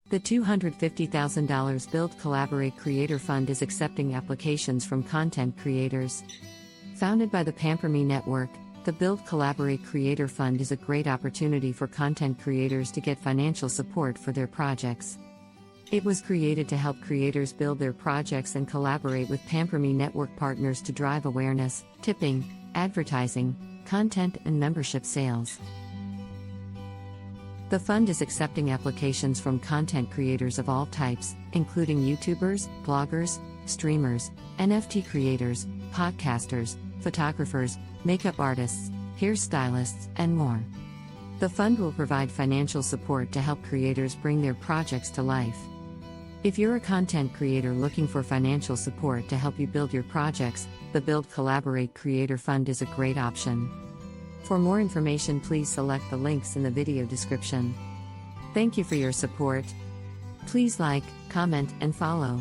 The $250,000 Build.Collaborate Creator Fund is accepting applications from content creators. Founded by the PamperMe Network, the Build.Collaborate Creator Fund is a great opportunity for content creators to get financial support for their projects. It was created to help creators build their projects and collaborate with PamperMe Network partners to drive awareness, tipping, advertising, content, and membership sales. The fund is accepting applications from content creators of all types, including YouTubers, bloggers, streamers, NFT creators, podcasters, photographers, makeup artists, hairstylists, and more. The fund will provide financial support to help creators bring their projects to life. If you're a content creator looking for financial support to help you build your projects, the Build.Collaborate Creator Fund is a great option. For more information, please select the links in the video description. Thank you for your support. Please like, comment, and follow.